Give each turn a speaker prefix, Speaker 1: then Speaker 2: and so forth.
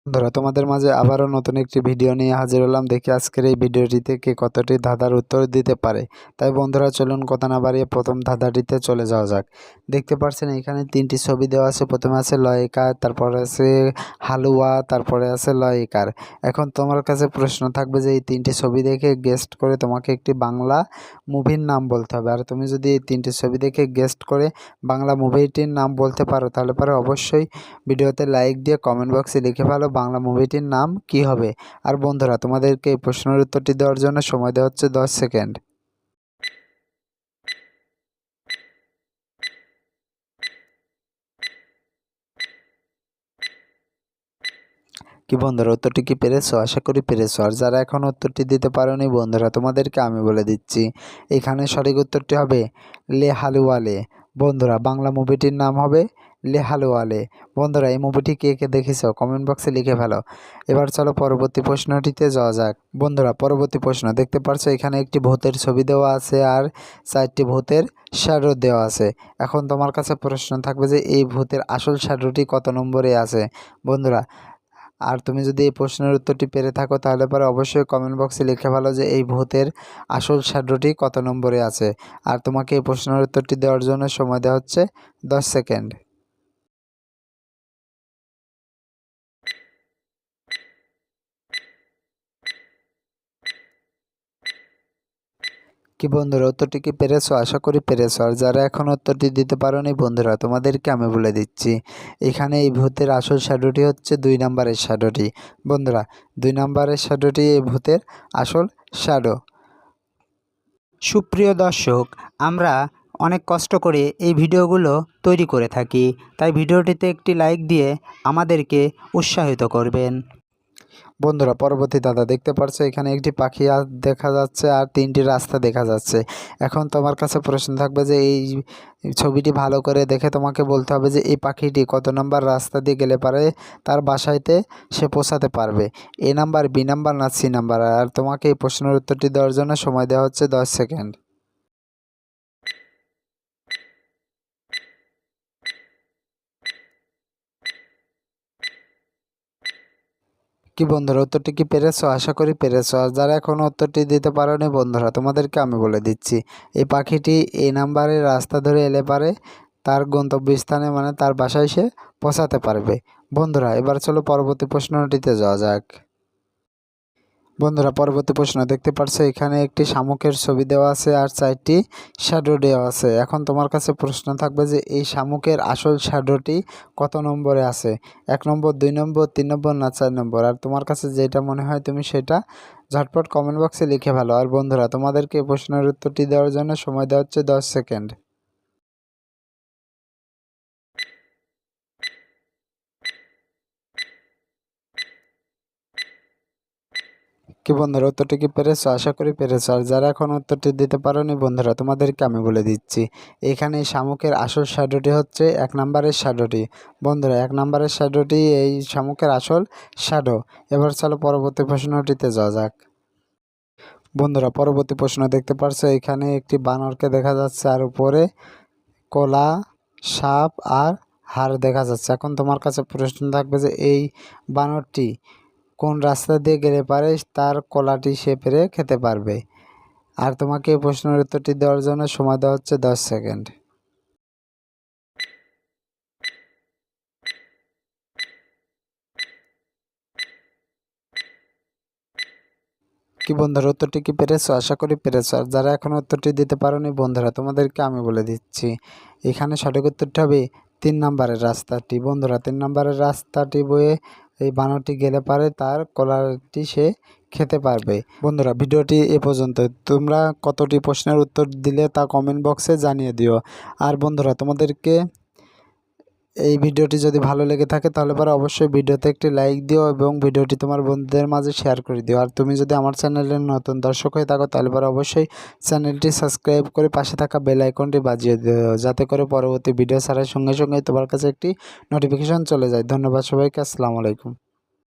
Speaker 1: বন্ধুরা তোমাদের মাঝে আবারও নতুন একটি ভিডিও নিয়ে হাজির হলাম। দেখি আজকের এই ভিডিওটিতে কে কতটি ধাঁধার উত্তর দিতে পারে। তাই বন্ধুরা চলুন কথা না বাড়িয়ে প্রথম ধাঁধাটিতে চলে যাওয়া যাক। দেখতে পাচ্ছেন এখানে তিনটি ছবি দেওয়া আছে। প্রথমে আছে লয়কার, তারপরে আছে হালুয়া, তারপরে আছে লয়কার। এখন তোমার কাছে প্রশ্ন থাকবে যে এই তিনটি ছবি দেখে গেস্ট করে তোমাকে একটি বাংলা মুভির নাম বলতে হবে। আর তুমি যদি এই তিনটি ছবি দেখে গেস্ট করে বাংলা মুভিটির নাম বলতে পারো তাহলে পরে অবশ্যই ভিডিওতে লাইক দিয়ে কমেন্ট বক্সে লিখে ফেলো বাংলা মুভিটির নাম কি হবে। আর বন্ধুরা তোমাদেরকে এই প্রশ্নের উত্তরটি দেওয়ার জন্য সময় দেওয়া হচ্ছে 10 সেকেন্ড। কি বন্ধুরা উত্তরটি কি পেরেছো? আশা করি পেরেছো। আর যারা এখন উত্তরটি দিতে পারোনি বন্ধুরা তোমাদেরকে আমি বলে দিচ্ছি, এখানে সঠিক উত্তরটি হবে লে হালুয়ালে। বন্ধুরা বাংলা মুভিটির নাম হবে লে হালুয়ালে। বন্ধুরা এই মুভিটি কে কে দেখেছো কমেন্ট বক্সে লিখে ফেলো। এবার চলো পরবর্তী প্রশ্নটিতে যাওয়া যাক। বন্ধুরা পরবর্তী প্রশ্ন দেখতে পাচ্ছ এখানে একটি ভূতের ছবি দেওয়া আছে আর 4টি ভূতের শ্যাডো দেওয়া আছে। এখন তোমার কাছে প্রশ্ন থাকবে যে এই ভূতের আসল শ্যাডোটি কত নম্বরে আছে। বন্ধুরা আর তুমি যদি এই প্রশ্নের উত্তরটি পেরে থাকো তাহলে পরে অবশ্যই কমেন্ট বক্সে লিখে ফেলো যে এই ভূতের আসল শ্যাডোটি কত নম্বরে আছে। আর তোমাকে এই প্রশ্নের উত্তরটি দেওয়ার জন্য সময় দেওয়া হচ্ছে 10 সেকেন্ড। কি বন্ধুরা উত্তরটি কি পেরেছো? আশা করি পেরেছো। আর যারা এখন উত্তরটি দিতে পারোনি বন্ধুরা তোমাদেরকে আমি বলে দিচ্ছি, এখানে এই ভূতের আসল শ্যাডোটি হচ্ছে 2 নম্বরের শ্যাডোটি। বন্ধুরা 2 নম্বরের শ্যাডোটি এই ভূতের আসল শ্যাডো।
Speaker 2: সুপ্রিয় দর্শক, আমরা অনেক কষ্ট করে এই ভিডিওগুলো তৈরি করে থাকি, তাই ভিডিওটিতে একটি লাইক দিয়ে আমাদেরকে উৎসাহিত করবেন।
Speaker 1: বন্ধুরা পরবর্তী দাদা দেখতে পাচ্ছ এখানে একটি পাখি দেখা যাচ্ছে আর 3টি রাস্তা দেখা যাচ্ছে। এখন তোমার কাছে প্রশ্ন থাকবে যে এই ছবিটি ভালো করে দেখে তোমাকে বলতে হবে যে এই পাখিটি কত নম্বর রাস্তা দিয়ে গেলে পারে তার বাসাইতে সে পৌঁছাতে পারবে, এ নাম্বার, বি নাম্বার না সি নাম্বার। আর তোমাকে এই প্রশ্নের উত্তরটি দেওয়ার জন্য সময় দেওয়া হচ্ছে 10 সেকেন্ড। কি বন্ধুরা উত্তরটি কি পেরেছো? আশা করি পেরেছো। আর যারা এখনও উত্তরটি দিতে পারোনি বন্ধুরা তোমাদেরকে আমি বলে দিচ্ছি, এই পাখিটি এই নাম্বারের রাস্তা ধরে এলে পারে তার গন্তব্যস্থানে মানে তার বাসায় সে পৌঁছাতে পারবে। বন্ধুরা এবার চলো পরবর্তী প্রশ্নটিতে যাওয়া যাক। বন্ধুরা পরবর্তী প্রশ্ন দেখতে পাচ্ছ এখানে একটি শামুকের ছবি দেওয়া আছে আর 4টি শ্যাডো দেওয়া আছে। এখন তোমার কাছে প্রশ্ন থাকবে যে এই শামুকের আসল শ্যাডোটি কত নম্বরে আছে, 1 নম্বর, 2 নম্বর, 3 নম্বর না 4 নম্বর। আর তোমার কাছে যেটা মনে হয় তুমি সেটা ঝটপট কমেন্ট বক্সে লিখে ফেলো। আর বন্ধুরা তোমাদেরকে এই প্রশ্নের উত্তরটি দেওয়ার জন্য সময় দেওয়া হচ্ছে 10 সেকেন্ড। কি বন্ধুরা উত্তরটি কি পেরেছো? আশা করি পেরেছো। আর যারা এখন উত্তরটি দিতে পারোনি বন্ধুরা তোমাদেরকে আমি বলে দিচ্ছি, এখানে শামুকের আসল শ্যাডোটি হচ্ছে 1 নম্বরের শ্যাডোটি। বন্ধুরা 1 নম্বরের শ্যাডোটি এই শামুকের আসল শ্যাডো। এবার চলো পরবর্তী প্রশ্নটিতে যাওয়া যাক। বন্ধুরা পরবর্তী প্রশ্ন দেখতে পাচ্ছ এখানে একটি বানরকে দেখা যাচ্ছে আর উপরে কলা, সাপ আর হাড় দেখা যাচ্ছে। এখন তোমার কাছে প্রশ্ন থাকবে যে এই বানরটি কোন রাস্তা দিয়ে গেলে পারে তার কলাটি সে পেরে খেতে পারবে। আর তোমাকে এই প্রশ্নের উত্তরটি দেওয়ার জন্য সময় দেওয়া হচ্ছে 10 সেকেন্ড। কি বন্ধুরা উত্তরটি কি পেরেছো? আশা করি পেরেছো। আর যারা এখন উত্তরটি দিতে পারোনি বন্ধুরা তোমাদেরকে আমি বলে দিচ্ছি, এখানে সঠিক উত্তরটি হবে 3 নম্বরের রাস্তাটি। বন্ধুরা 3 নম্বরের রাস্তাটি বয়ে এই বানরটি গেলে পারে তার কলাটি সে খেতে পারবে। বন্ধুরা ভিডিওটি এ পর্যন্ত। তোমরা কতটি প্রশ্নের উত্তর দিলে তা কমেন্ট বক্সে জানিয়ে দিও। আর বন্ধুরা তোমাদেরকে এই ভিডিওটি যদি ভালো লেগে থাকে তাহলে পরে অবশ্যই ভিডিওতে একটি লাইক দিও এবং ভিডিওটি তোমার বন্ধুদের মাঝে শেয়ার করে দিও। আর তুমি যদি আমার চ্যানেলের নতুন দর্শক হয়ে থাকো তাহলে পরে অবশ্যই চ্যানেলটি সাবস্ক্রাইব করে পাশে থাকা বেল আইকনটি বাজিয়ে দিও, যাতে করে পরবর্তী ভিডিও ছাড়ার সঙ্গে সঙ্গে তোমার কাছে একটি নোটিফিকেশন চলে যায়। ধন্যবাদ সবাইকে। আসসালামু আলাইকুম।